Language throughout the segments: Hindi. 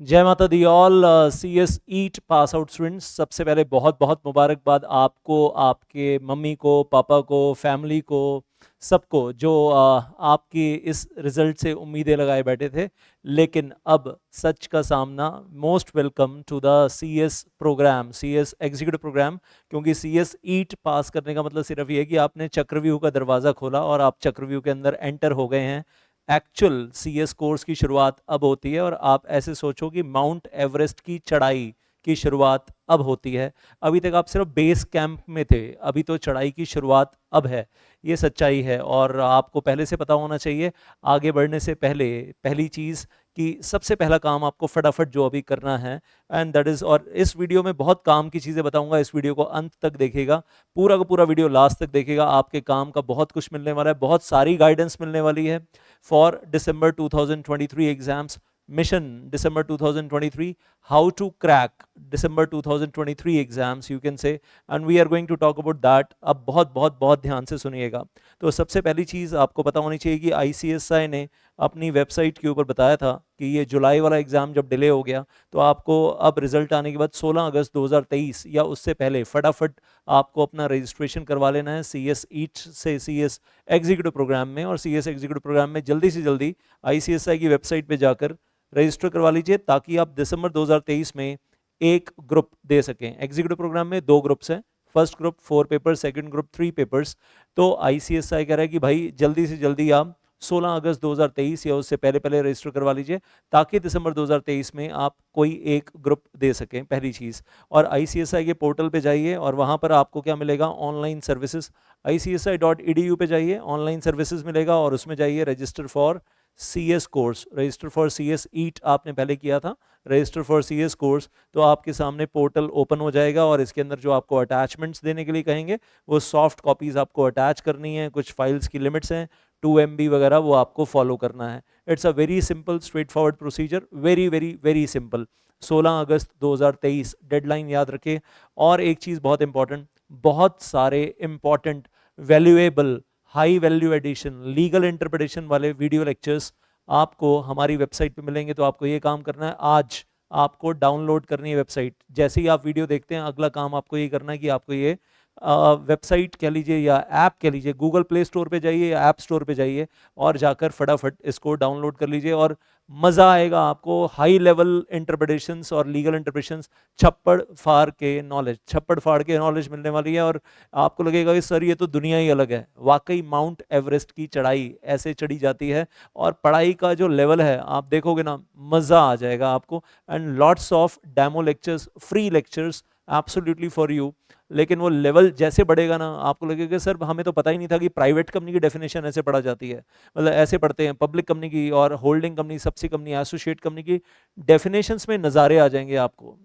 जय माता the all CS EET pass out students. सबसे पहले बहुत बहुत मुबारकबाद आपको, आपके मम्मी को, पापा को, फैमिली को, सबको जो आपकी इस रिजल्ट से उम्मीदें लगाए बैठे थे। लेकिन अब सच का सामना। Most welcome to the CS program, CS executive program. क्योंकि CS ईट पास करने का मतलब सिर्फ ये है कि आपने चक्रव्यूह का दरवाज़ा खोला और आप चक्रव्यूह के अंदर एंटर हो गए हैं। एक्चुअल CS कोर्स की शुरुआत अब होती है और आप ऐसे सोचो कि माउंट एवरेस्ट की चढ़ाई की शुरुआत अब होती है। अभी तक आप सिर्फ बेस कैंप में थे, अभी तो चढ़ाई की शुरुआत अब है। ये सच्चाई है और आपको पहले से पता होना चाहिए। आगे बढ़ने से पहले पहली चीज़ कि सबसे पहला काम आपको फटाफट जो अभी करना है, एंड दैट इज़, और इस वीडियो में बहुत काम की चीज़ें बताऊंगा। इस वीडियो को अंत तक देखिएगा, पूरा का पूरा वीडियो लास्ट तक देखिएगा। आपके काम का बहुत कुछ मिलने वाला है, बहुत सारी गाइडेंस मिलने वाली है for December 2023 exams. Mission December 2023, how to crack December 2023 exams, you can say, and we are going to talk about that। अब बहुत बहुत बहुत ध्यान से सुनिएगा। तो सबसे पहली चीज़ आपको पता होनी चाहिए कि ICSI ने अपनी वेबसाइट के ऊपर बताया था कि ये जुलाई वाला एग्ज़ाम जब डिले हो गया तो आपको अब रिजल्ट आने के बाद 16 अगस्त 2023 या उससे पहले फटाफट आपको अपना रजिस्ट्रेशन करवा लेना है CS ईट से CS एग्जीक्यूटिव प्रोग्राम में। और CS एग्जीक्यूटिव प्रोग्राम में जल्दी से जल्दी ICSI की वेबसाइट पे जाकर रजिस्टर करवा लीजिए, ताकि आप दिसंबर 2023 में एक ग्रुप दे सकें। एग्जीक्यूटिव प्रोग्राम में 2 ग्रुप्स हैं, first group 4 paper, second group 3 papers. तो ICSI कह रहा है कि भाई जल्दी से जल्दी आप 16 अगस्त 2023 या उससे पहले पहले रजिस्टर करवा लीजिए, ताकि दिसंबर 2023 में आप कोई एक ग्रुप दे सकें, पहली चीज़। और ICSI के पोर्टल पे जाइए और वहाँ पर आपको क्या मिलेगा, ऑनलाइन सर्विसेज। ICSI.edu पे जाइए, ऑनलाइन सर्विसेज मिलेगा और उसमें जाइए register for CS course. Register for CS ईट आपने पहले किया था, रजिस्टर फॉर CS कोर्स। तो आपके सामने पोर्टल ओपन हो जाएगा और इसके अंदर जो आपको अटैचमेंट्स देने के लिए कहेंगे वो सॉफ्ट कॉपीज़ आपको अटैच करनी है। कुछ फाइल्स की लिमिट्स हैं 2 MB वगैरह, वो आपको फॉलो करना है। It's a very simple straightforward procedure, very very very simple. 16 अगस्त 2023 डेडलाइन याद रखें। और एक चीज़ बहुत इंपॉर्टेंट, बहुत सारे important valuable high value addition legal interpretation वाले वीडियो लेक्चर्स आपको हमारी वेबसाइट पे मिलेंगे। तो आपको ये काम करना है, आज आपको डाउनलोड करनी है वेबसाइट। जैसे ही आप वीडियो देखते हैं, अगला काम आपको ये करना है कि आपको ये वेबसाइट कह लीजिए या ऐप कह लीजिए, गूगल प्ले स्टोर पे जाइए या ऐप स्टोर पे जाइए और जाकर फटाफट इसको डाउनलोड कर लीजिए। और मज़ा आएगा आपको। हाई लेवल इंटरप्रिटेशंस और लीगल इंटरप्रिटेशंस, छप्पड़ फाड़ के नॉलेज मिलने वाली है। और आपको लगेगा कि सर ये तो दुनिया ही अलग है। वाकई माउंट एवरेस्ट की चढ़ाई ऐसे चढ़ी जाती है और पढ़ाई का जो लेवल है आप देखोगे ना, मज़ा आ जाएगा आपको। And lots of demo lectures, free lectures absolutely for you. लेकिन वो लेवल जैसे बढ़ेगा ना, आपको लगेगा सर हमें तो पता ही नहीं था कि प्राइवेट कंपनी की डेफिनेशन ऐसे पढ़ा जाती है। मतलब ऐसे पढ़ते हैं पब्लिक कंपनी की और holding company, subsidy company, associate company की डेफिनेशंस में नज़ारे आ जाएंगे आपको।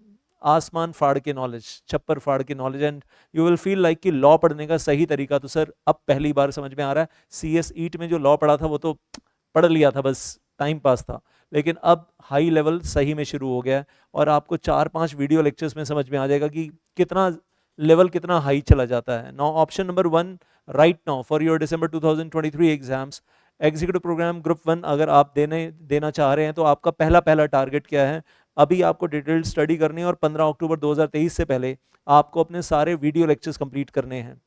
आसमान फाड़ के नॉलेज, छप्पर फाड़ के knowledge, and you will feel like कि लॉ पढ़ने का सही तरीका तो सर अब पहली बार समझ में आ रहा है। CS ईट में जो लॉ पढ़ा था वो तो पढ़ लिया था, बस टाइम पास था। लेकिन अब हाई लेवल सही में शुरू हो गया है और आपको 4-5 वीडियो लेक्चर्स में समझ में आ जाएगा कि कितना लेवल कितना हाई चला जाता है। Now option number 1 right now for your December 2023 exams, executive programme group 1 अगर आप देना चाह रहे हैं तो आपका पहला टारगेट क्या है। अभी आपको डिटेल्ड स्टडी करनी है और 15 अक्टूबर 2023 से पहले आपको अपने सारे वीडियो लेक्चर्स कंप्लीट करने हैं।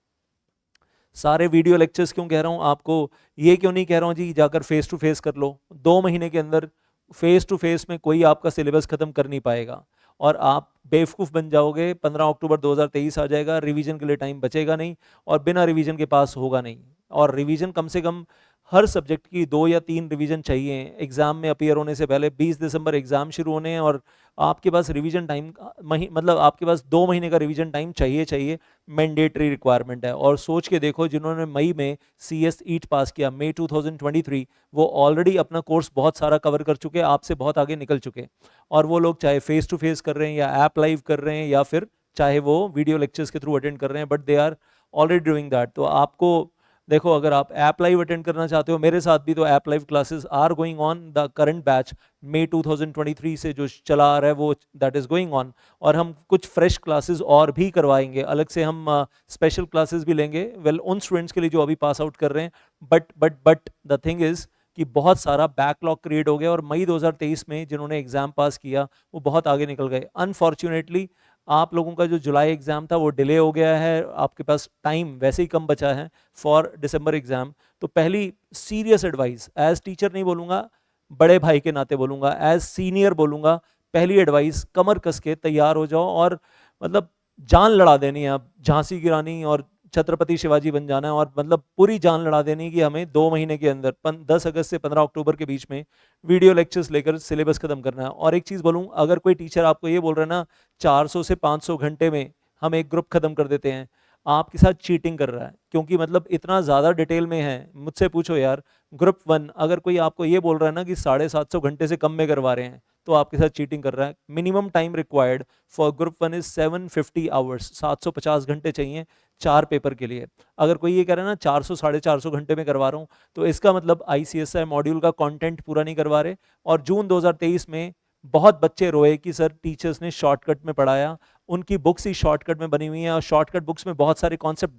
सारे वीडियो लेक्चर्स क्यों कह रहा हूँ आपको, ये क्यों नहीं कह रहा हूँ जी जाकर फेस टू फेस कर लो। 2 महीने के अंदर फेस टू फेस में कोई आपका सिलेबस खत्म कर नहीं पाएगा और आप बेवकूफ़ बन जाओगे। 15 अक्टूबर 2023 आ जाएगा, रिवीजन के लिए टाइम बचेगा नहीं और बिना रिवीजन के पास होगा नहीं। और रिवीजन कम से कम हर सब्जेक्ट की 2 या 3 रिवीजन चाहिए एग्जाम में अपीयर होने से पहले। 20 दिसंबर एग्जाम शुरू होने हैं और आपके पास रिवीजन टाइम मतलब आपके पास 2 महीने का रिवीजन टाइम चाहिए, मैंडेटरी रिक्वायरमेंट है। और सोच के देखो, जिन्होंने मई में CS ईट पास किया, मई 2023, वो ऑलरेडी अपना कोर्स बहुत सारा कवर कर चुके, आपसे बहुत आगे निकल चुके। और वो लोग चाहे फेस टू फेस कर रहे हैं या ऐप लाइव कर रहे हैं या फिर चाहे वो वीडियो लेक्चर्स के थ्रू अटेंड कर रहे हैं, but they are already doing that. तो आपको देखो, अगर आप ऐप लाइव अटेंड करना चाहते हो, मेरे साथ भी तो app live classes are going on. The current batch May 2023 से जो चला आ रहा है वो दैट इज गोइंग ऑन। और हम कुछ फ्रेश क्लासेस और भी करवाएंगे, अलग से हम स्पेशल क्लासेस भी लेंगे, वेल उन स्टूडेंट्स के लिए जो अभी पास आउट कर रहे हैं। बट द थिंग इज कि बहुत सारा बैकलॉग क्रिएट हो गया और मई 2023 में जिन्होंने एग्जाम पास किया वो बहुत आगे निकल गए। अनफॉर्चुनेटली आप लोगों का जो जुलाई एग्जाम था वो डिले हो गया है, आपके पास टाइम वैसे ही कम बचा है फॉर दिसंबर एग्जाम। तो पहली सीरियस एडवाइस, एज टीचर नहीं बोलूँगा, बड़े भाई के नाते बोलूँगा, एज सीनियर बोलूँगा, पहली एडवाइस कमर कस के तैयार हो जाओ और मतलब जान लड़ा देनी है। अब झांसी की रानी और छत्रपति शिवाजी बन जाना है और मतलब पूरी जान लड़ा देनी कि हमें 2 महीने के अंदर 10 अगस्त से 15 अक्टूबर के बीच में वीडियो लेक्चर्स लेकर सिलेबस खत्म करना है। और एक चीज़ बोलूँ, अगर कोई टीचर आपको ये बोल रहा है ना 400 से 500 घंटे में हम एक ग्रुप खत्म कर देते हैं, आपके साथ चीटिंग कर रहा है, क्योंकि मतलब इतना ज़्यादा डिटेल में है। मुझसे पूछो यार, ग्रुप 1 अगर कोई आपको ये बोल रहा है ना कि 750 घंटे से कम में करवा रहे हैं तो आपके साथ चीटिंग कर रहा है। Minimum time required for group 1 is 750 hours, 750 घंटे चाहिए 4 पेपर के लिए। अगर कोई ये कह रहा है ना 400 450 घंटे में करवा रहा हूँ, तो इसका मतलब ICSI मॉड्यूल का कंटेंट पूरा नहीं करवा रहे। और जून 2023 में बहुत बच्चे रोए कि सर टीचर्स ने शॉर्टकट में पढ़ाया, उनकी बुक्स ही शॉर्टकट में बनी हुई हैं और शॉर्टकट बुक्स में बहुत सारे कॉन्सेप्ट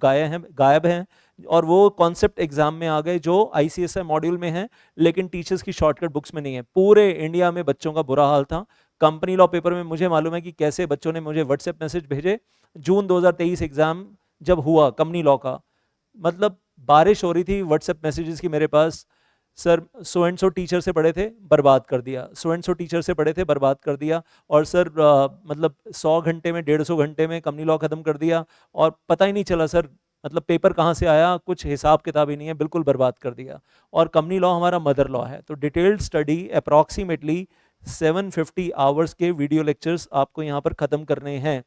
गायब हैं और वो कॉन्सेप्ट एग्जाम में आ गए जो ICSI मॉड्यूल में हैं लेकिन टीचर्स की शॉर्टकट बुक्स में नहीं है। पूरे इंडिया में बच्चों का बुरा हाल था। कंपनी लॉ पेपर में मुझे मालूम है कि कैसे बच्चों ने मुझे व्हाट्सएप मैसेज भेजे। जून 2023 एग्जाम जब हुआ कंपनी लॉ का, मतलब बारिश हो रही थी व्हाट्सएप मैसेजेस की मेरे पास। Sir so and so teacher से पढ़े थे, बर्बाद कर दिया, सो एंड सो टीचर से पढ़े थे, बर्बाद कर दिया। और सर मतलब 100 घंटे में 150 घंटे में कंपनी लॉ खत्म कर दिया और पता ही नहीं चला सर, मतलब पेपर कहाँ से आया, कुछ हिसाब किताब ही नहीं है, बिल्कुल बर्बाद कर दिया। और कंपनी लॉ हमारा मदर लॉ है। तो डिटेल्ड स्टडी अप्रॉक्सीमेटली 750 आवर्स के वीडियो लेक्चर्स आपको यहाँ पर ख़त्म करने हैं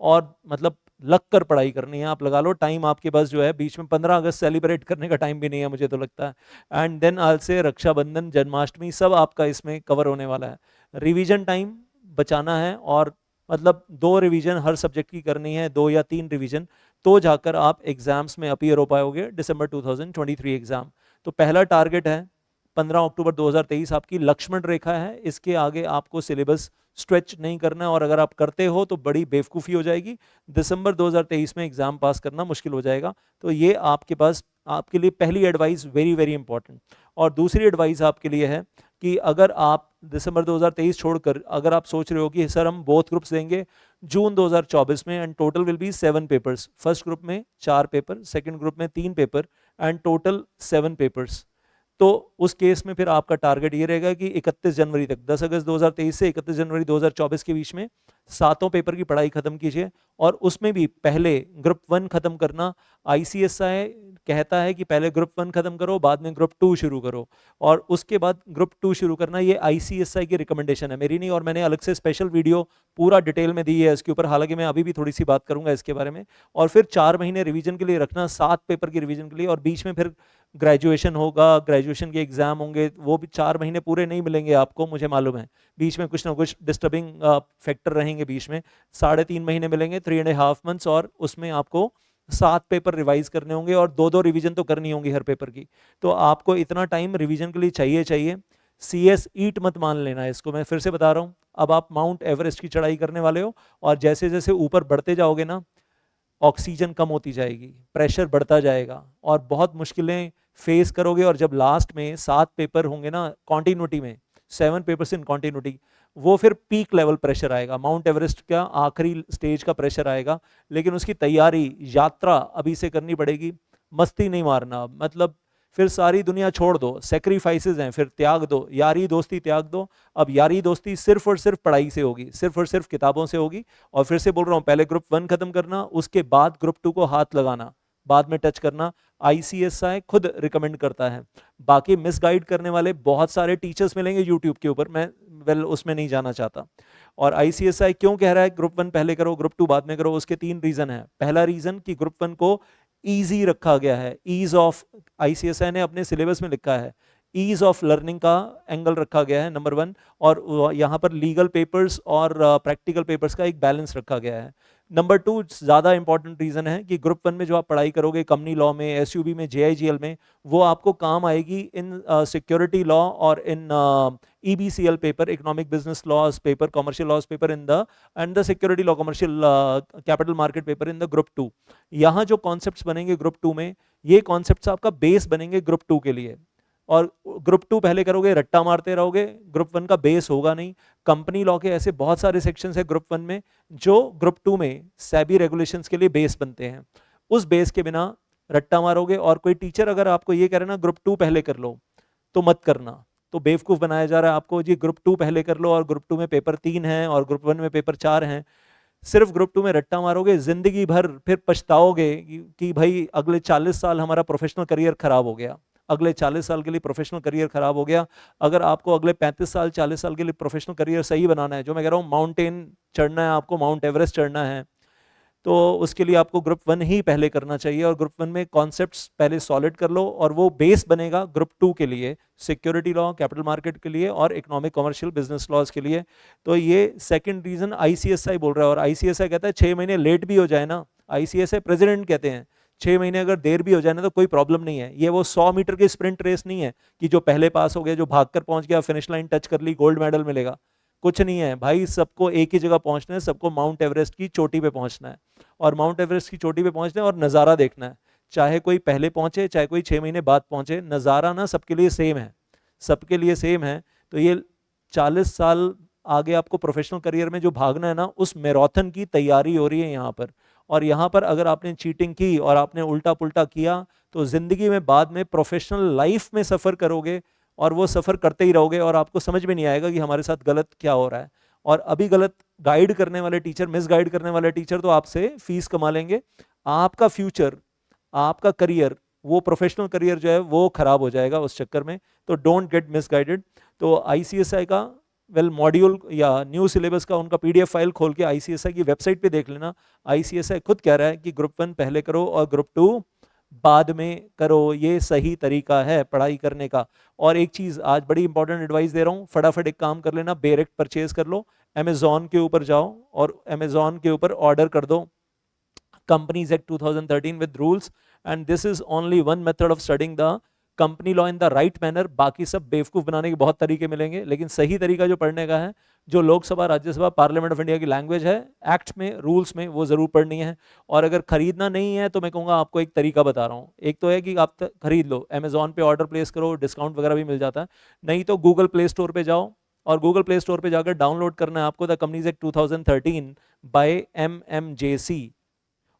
और मतलब लग कर पढ़ाई करनी है। आप लगा लो टाइम आपके पास जो है, बीच में 15 अगस्त सेलिब्रेट करने का टाइम भी नहीं है मुझे तो लगता है। एंड देन आज से रक्षाबंधन, जन्माष्टमी सब आपका इसमें कवर होने वाला है। रिवीजन टाइम बचाना है और मतलब 2 रिवीजन हर सब्जेक्ट की करनी है, 2 या 3 रिवीजन, तो जाकर आप एग्जाम्स में अपीयर हो पाओगे दिसंबर 2023 एग्जाम। तो पहला टारगेट है 15 अक्टूबर 2023 आपकी लक्ष्मण रेखा है, इसके आगे आपको सिलेबस स्ट्रेच नहीं करना है और अगर आप करते हो तो बड़ी बेवकूफ़ी हो जाएगी। दिसंबर 2023 में एग्जाम पास करना मुश्किल हो जाएगा। तो ये आपके पास, आपके लिए पहली एडवाइस वेरी वेरी इंपॉर्टेंट। और दूसरी एडवाइस आपके लिए है कि अगर आप दिसंबर 2023 छोड़कर अगर आप सोच रहे हो कि सर हम बोथ ग्रुप्स देंगे जून 2024 में and total will be 7 papers, first group में 4 पेपर, सेकंड ग्रुप में 3 पेपर एंड टोटल 7 पेपर्स, तो उस केस में फिर आपका टारगेट ये रहेगा कि 31 जनवरी तक, 10 अगस्त 2023 से 31 जनवरी 2024 के बीच में 7 पेपर की पढ़ाई खत्म कीजिए। और उसमें भी पहले ग्रुप 1 खत्म करना, ICSI कहता है कि पहले ग्रुप 1 खत्म करो बाद में ग्रुप 2 शुरू करो और उसके बाद ग्रुप 2 शुरू करना, ये ICSI की रिकमेंडेशन है, मेरी नहीं। और मैंने अलग से स्पेशल वीडियो पूरा डिटेल में दी है इसके ऊपर, हालांकि मैं अभी भी थोड़ी सी बात करूंगा इसके बारे में। और फिर 4 महीने रिवीजन के लिए रखना, 7 पेपर की रिवीजन के लिए, और बीच में फिर ग्रेजुएशन होगा, ग्रेजुएशन के एग्जाम होंगे, वो भी 4 महीने पूरे नहीं मिलेंगे आपको, मुझे मालूम है, बीच में कुछ ना कुछ डिस्टर्बिंग फैक्टर रहेंगे बीच में। 3.5 महीने मिलेंगे, 3.5 मंथ्स, और उसमें आपको 7 पेपर रिवाइज करने होंगे और 2-2 रिवीजन तो करनी होंगी हर पेपर की। तो आपको इतना टाइम रिवीजन के लिए चाहिए। CS ईट मत मान लेना इसको, मैं फिर से बता रहा हूँ। अब आप माउंट एवरेस्ट की चढ़ाई करने वाले हो और जैसे जैसे ऊपर बढ़ते जाओगे ना, ऑक्सीजन कम होती जाएगी, प्रेशर बढ़ता जाएगा और बहुत मुश्किलें फेस करोगे। और जब लास्ट में 7 पेपर होंगे ना कॉन्टिन्यूटी में, 7 पेपर्स इन कॉन्टिन्यूटी, वो फिर पीक लेवल प्रेशर आएगा, माउंट एवरेस्ट का आखिरी स्टेज का प्रेशर आएगा। लेकिन उसकी तैयारी, यात्रा अभी से करनी पड़ेगी, मस्ती नहीं मारना। मतलब फिर सारी दुनिया छोड़ दो, सेक्रीफाइसेस हैं, फिर त्याग दो, यारी दोस्ती त्याग दो। अब यारी दोस्ती सिर्फ और सिर्फ पढ़ाई से होगी, सिर्फ और सिर्फ किताबों से होगी। और फिर से बोल रहा हूँ, पहले ग्रुप 1 खत्म करना, उसके बाद ग्रुप 2 को हाथ लगाना, बाद में टच करना, ICSI खुद रिकमेंड करता है। बाकी मिसगाइड करने वाले बहुत सारे टीचर्स मिलेंगे यूट्यूब के ऊपर, मैं उसमें नहीं जाना चाहता। और ICSI क्यों कह रहा है ग्रुप 1 पहले करो ग्रुप 2 बाद में करो, उसके 3 रीजन है। पहला रीजन कि ग्रुप 1 को ईजी रखा गया है, ईज ऑफ, ICSI ने अपने सिलेबस में लिखा है, ईज ऑफ लर्निंग का एंगल रखा गया है, नंबर 1। और यहाँ पर लीगल पेपर्स और प्रैक्टिकल पेपर्स का एक बैलेंस रखा गया है। नंबर 2 ज़्यादा इंपॉर्टेंट रीज़न है कि ग्रुप 1 में जो आप पढ़ाई करोगे कंपनी लॉ में, SUB में, JIGL में, वो आपको काम आएगी इन सिक्योरिटी लॉ और in EBCL paper, economic business laws paper, commercial laws paper in the security law, commercial capital market paper in the group 2। यहाँ जो कॉन्सेप्ट्स बनेंगे ग्रुप 2 में, ये कॉन्सेप्ट्स आपका बेस बनेंगे ग्रुप 2 के लिए। और ग्रुप 2 पहले करोगे रट्टा मारते रहोगे, ग्रुप 1 का बेस होगा नहीं। कंपनी लॉ के ऐसे बहुत सारे सेक्शंस है ग्रुप 1 में जो ग्रुप 2 में सेबी रेगुलेशंस के लिए बेस बनते हैं। उस बेस के बिना रट्टा मारोगे, और कोई टीचर अगर आपको ये कह रहे ना ग्रुप 2 पहले कर लो, तो मत करना, तो बेवकूफ बनाया जा रहा है आपको जी। ग्रुप 2 पहले कर लो और ग्रुप 2 में पेपर 3 हैं और ग्रुप 1 में पेपर 4 हैं। सिर्फ ग्रुप 2 में रट्टा मारोगे, जिंदगी भर फिर पछताओगे कि भाई अगले 40 साल हमारा प्रोफेशनल करियर खराब हो गया, अगले 40 साल के लिए प्रोफेशनल करियर खराब हो गया। अगर आपको अगले 35 साल 40 साल के लिए प्रोफेशनल करियर सही बनाना है, जो मैं कह रहा हूँ माउंटेन चढ़ना है आपको, माउंट एवरेस्ट चढ़ना है, तो उसके लिए आपको ग्रुप 1 ही पहले करना चाहिए। और ग्रुप 1 में कॉन्सेप्ट्स पहले सॉलिड कर लो, और वो बेस बनेगा ग्रुप 2 के लिए, सिक्योरिटी लॉ, कैपिटल मार्केट के लिए और इकोनॉमिक कमर्शियल बिजनेस लॉज के लिए। तो ये सेकंड रीजन आईसीएसआई बोल रहा है। और आईसीएसआई कहता है 6 महीने लेट भी हो जाए ना, आईसीएसआई प्रेसिडेंट कहते हैं 6 महीने अगर देर भी हो जाए ना तो कोई प्रॉब्लम नहीं है। ये वो 100 मीटर की स्प्रिंट रेस नहीं है कि जो पहले पास हो गया, जो भागकर पहुंच गया, फिनिश लाइन टच कर ली, गोल्ड मेडल मिलेगा। कुछ नहीं है भाई, सबको एक ही जगह पहुंचना है, सबको माउंट एवरेस्ट की चोटी पे पहुंचना है। और माउंट एवरेस्ट की चोटी पे पहुंचना है और नज़ारा देखना है, चाहे कोई पहले पहुंचे चाहे कोई 6 महीने बाद पहुंचे, नज़ारा ना सबके लिए सेम है, सबके लिए सेम है। तो ये 40 साल आगे आपको प्रोफेशनल करियर में जो भागना है ना, उस मैराथन की तैयारी हो रही है यहाँ पर। और यहाँ पर अगर आपने चीटिंग की और आपने उल्टा पुल्टा किया तो जिंदगी में बाद में प्रोफेशनल लाइफ में सफ़र करोगे, और वो सफ़र करते ही रहोगे और आपको समझ में नहीं आएगा कि हमारे साथ गलत क्या हो रहा है। और अभी गलत गाइड करने वाले टीचर, मिस गाइड करने वाले टीचर तो आपसे फीस कमा लेंगे, आपका फ्यूचर, आपका करियर, वो प्रोफेशनल करियर जो है वो खराब हो जाएगा उस चक्कर में। तो डोंट गेट मिस गाइडेड। तो आईसीएसआई का मॉड्यूल या न्यू सिलेबस का उनका पीडीएफ फाइल खोल के आईसीएसआई की वेबसाइट पे देख लेना। आईसीएसआई खुद कह रहा है कि ग्रुप 1 पहले करो और ग्रुप 2 बाद में करो, ये सही तरीका है पढ़ाई करने का। और एक चीज आज बड़ी इंपॉर्टेंट एडवाइस दे रहा हूँ, फटाफट एक काम कर लेना, डायरेक्ट परचेज कर लो, अमेजोन के ऊपर जाओ और अमेजोन के ऊपर ऑर्डर कर दो companies act 2013 with rules, and this is only one method of studying the company law in the right manner. बाकी सब बेवकूफ बनाने के बहुत तरीके मिलेंगे, लेकिन सही तरीका जो पढ़ने का है, जो Lok Sabha, Rajya Sabha, parliament of India की लैंग्वेज है, एक्ट में, रूल्स में, वो जरूर पढ़नी है। और अगर खरीदना नहीं है तो मैं कहूँगा आपको एक तरीका बता रहा हूँ। एक तो है कि आप खरीद लो, अमेजोन पे ऑर्डर प्लेस करो, डिस्काउंट वगैरह भी मिल जाता है। नहीं तो गूगल प्ले स्टोर पे जाओ, और गूगल प्ले स्टोर पे जाकर डाउनलोड करना है आपको the companies act 2013 by MMJC,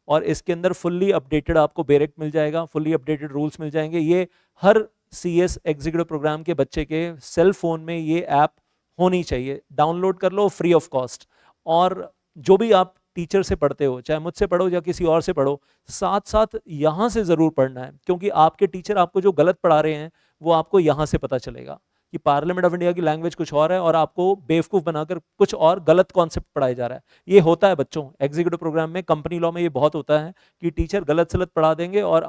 और इसके अंदर फुल्ली अपडेटेड आपको डायरेक्ट मिल जाएगा, फुल्ली अपडेटेड रूल्स मिल जाएंगे। ये हर CS एग्जीक्यूटिव प्रोग्राम के बच्चे के सेल फोन में ये ऐप होनी चाहिए, डाउनलोड कर लो फ्री ऑफ कॉस्ट। और जो भी आप टीचर से पढ़ते हो, चाहे मुझसे पढ़ो या किसी और से पढ़ो, साथ साथ यहाँ से ज़रूर पढ़ना है, क्योंकि आपके टीचर आपको जो गलत पढ़ा रहे हैं वो आपको यहाँ से पता चलेगा कि पार्लियामेंट ऑफ इंडिया की लैंग्वेज कुछ और है और आपको बेवकूफ़ बनाकर कुछ और गलत कॉन्सेप्ट पढ़ाया जा रहा है। ये होता है बच्चों, एग्जीक्यूटिव प्रोग्राम में, कंपनी लॉ में ये बहुत होता है कि टीचर गलत सलत पढ़ा देंगे, और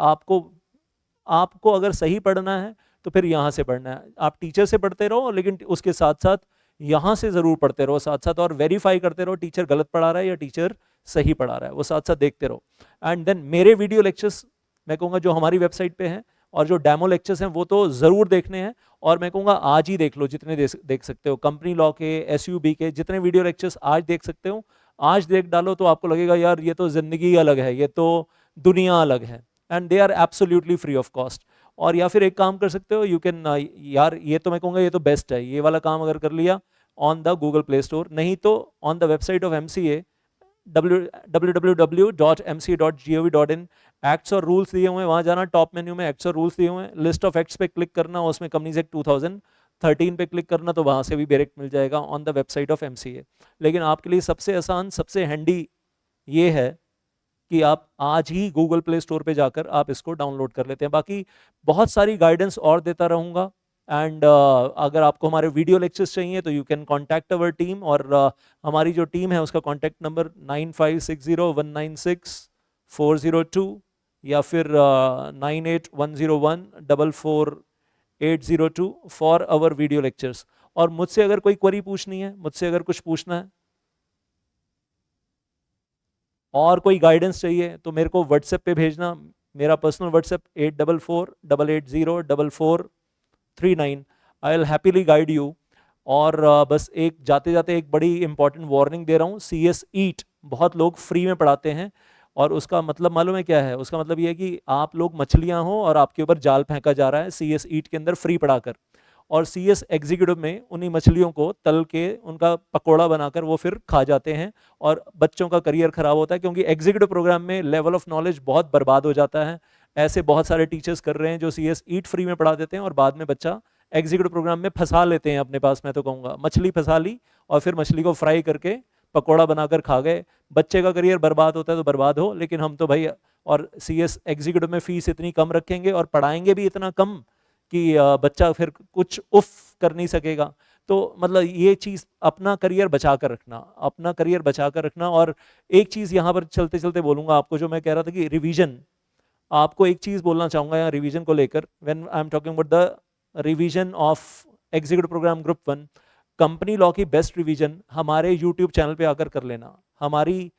आपको अगर सही पढ़ना है तो फिर यहाँ से पढ़ना है। आप टीचर से पढ़ते रहो, लेकिन उसके साथ साथ यहाँ से ज़रूर पढ़ते रहो साथ साथ, और वेरीफाई करते रहो टीचर गलत पढ़ा रहा है या टीचर सही पढ़ा रहा है, वो साथ साथ देखते रहो। एंड देन मेरे वीडियो लेक्चर्स मैं कहूँगा जो हमारी वेबसाइट पे हैं, और जो डेमो लेक्चर्स हैं वो तो ज़रूर देखने हैं, और मैं कहूँगा आज ही देख लो जितने देख सकते हो। कंपनी लॉ के, SUB के जितने वीडियो लेक्चर्स आज देख सकते हो, आज देख डालो, तो आपको लगेगा यार ये तो ज़िंदगी अलग है, ये तो दुनिया अलग है, and they are absolutely free of cost. और या फिर एक काम कर सकते हो, यू कैन, यार ये तो मैं कहूँगा ये तो बेस्ट है, ये वाला काम अगर कर लिया on the Google play store, नहीं तो on the website of MCA www.mca.gov.in, acts और रूल्स दिए हुए हैं, वहाँ जाना, टॉप मेन्यू में एक्ट्स और रूल्स दिए हुए हैं, लिस्ट ऑफ एक्ट्स पे क्लिक करना, उसमें कंपनीज एक्ट 2013 पे क्लिक करना, तो वहाँ से भी डायरेक्ट मिल जाएगा on the website of MCA। लेकिन आपके लिए सबसे आसान, सबसे हैंडी ये है कि आप आज ही गूगल प्ले स्टोर पे जाकर आप इसको डाउनलोड कर लेते हैं। बाकी बहुत सारी गाइडेंस और देता रहूँगा, एंड अगर आपको हमारे वीडियो लेक्चर्स चाहिए तो you can contact our team, और हमारी जो टीम है उसका कॉन्टैक्ट नंबर 9560196402 या फिर 9810144802 फॉर आवर वीडियो लेक्चर्स। और मुझसे अगर कोई क्वेरी पूछनी है, मुझसे अगर कुछ पूछना है और कोई गाइडेंस चाहिए तो मेरे को व्हाट्सएप पे भेजना। मेरा personal WhatsApp 8448884439। I will happily guide you. और बस एक जाते जाते एक बड़ी इंपॉर्टेंट वार्निंग दे रहा हूँ, CS EAT बहुत लोग फ्री में पढ़ाते हैं, और उसका मतलब मालूम है क्या है? उसका मतलब ये है कि आप लोग मछलियां हो और आपके ऊपर जाल फेंका जा रहा है CS ईट के अंदर फ्री पड़ाकर, और CS एग्जीक्यूटिव में उन्हीं मछलियों को तल के उनका पकोड़ा बनाकर वो फिर खा जाते हैं, और बच्चों का करियर खराब होता है, क्योंकि एग्जीक्यूटिव प्रोग्राम में लेवल ऑफ नॉलेज बहुत बर्बाद हो जाता है। ऐसे बहुत सारे टीचर्स कर रहे हैं जो CS ईट फ्री में पढ़ा देते हैं और बाद में बच्चा एग्जीक्यूटिव प्रोग्राम में फंसा लेते हैं अपने पास। मैं तो कहूँगा मछली फंसा ली और फिर मछली को फ्राई करके पकोड़ा बनाकर खा गए। बच्चे का करियर बर्बाद होता है तो बर्बाद हो, लेकिन हम तो भाई और CS एग्जीक्यूटिव में फीस इतनी कम रखेंगे और पढ़ाएंगे भी इतना कम कि बच्चा फिर कुछ उफ कर नहीं सकेगा। तो मतलब ये चीज़ अपना करियर बचा कर रखना, अपना करियर बचा कर रखना। और एक चीज़ यहाँ पर चलते चलते बोलूँगा आपको, जो मैं कह रहा था कि रिवीजन, आपको एक चीज़ बोलना चाहूँगा यहाँ रिवीजन को लेकर, when I am talking about the revision of executive programme group 1, company law की बेस्ट रिवीजन हमारे यूट्यूब चैनल पे आकर कर लेना, हमारी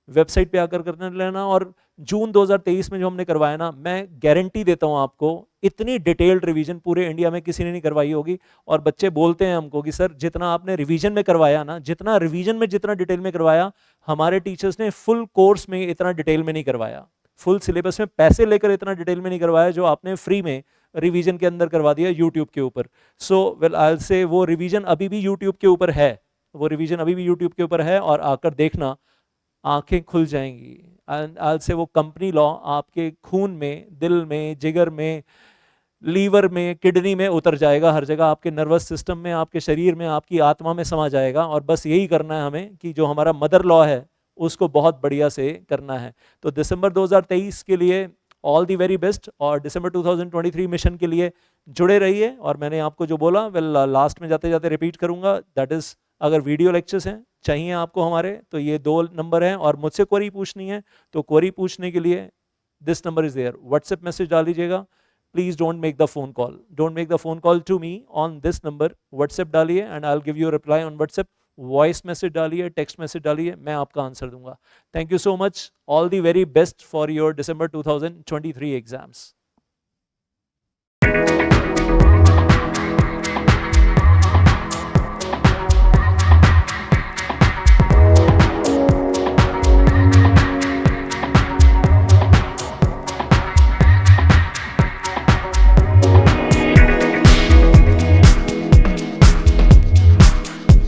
वेबसाइट पे आकर कर लेना। और जून 2023 में जो हमने करवाया ना, मैं गारंटी देता हूँ आपको, इतनी डिटेल्ड रिवीजन पूरे इंडिया में किसी ने नहीं करवाई होगी। और बच्चे बोलते हैं हमको कि सर जितना आपने रिवीजन में करवाया ना, जितना रिवीजन में जितना डिटेल में करवाया, हमारे टीचर्स ने फुल कोर्स में इतना डिटेल में नहीं करवाया, फुल सिलेबस में पैसे लेकर इतना डिटेल में नहीं करवाया जो आपने फ्री में रिवीजन के अंदर करवा दिया यूट्यूब के ऊपर। सो वेल आई से वो रिवीजन अभी भी यूट्यूब के ऊपर है, वो रिवीजन अभी भी यूट्यूब के ऊपर है, और आकर देखना, आंखें खुल जाएंगी। एंड आई से वो कंपनी लॉ आपके खून में, दिल में, जिगर में, लीवर में, किडनी में उतर जाएगा, हर जगह आपके नर्वस सिस्टम में, आपके शरीर में, आपकी आत्मा में समा जाएगा। और बस यही करना है हमें कि जो हमारा मदर लॉ है उसको बहुत बढ़िया से करना है। तो दिसंबर 2023 के लिए ऑल दी वेरी बेस्ट, और दिसंबर 2023 मिशन के लिए जुड़े रहिए। और मैंने आपको जो बोला, वेल लास्ट में जाते जाते रिपीट करूंगा, दैट इज, अगर वीडियो लेक्चर्स हैं चाहिए आपको हमारे, तो ये 2 नंबर हैं, और मुझसे क्वेरी पूछनी है तो क्वेरी पूछने के लिए this number is there, WhatsApp message डाल दीजिएगा। Please don't make the phone call, don't make the phone call to me on this number, WhatsApp डालिए and I will give you reply on WhatsApp. Voice message डालिए, टेक्स्ट मैसेज डालिए, मैं आपका आंसर दूंगा। Thank you so much, all the very best for your December 2023 exams.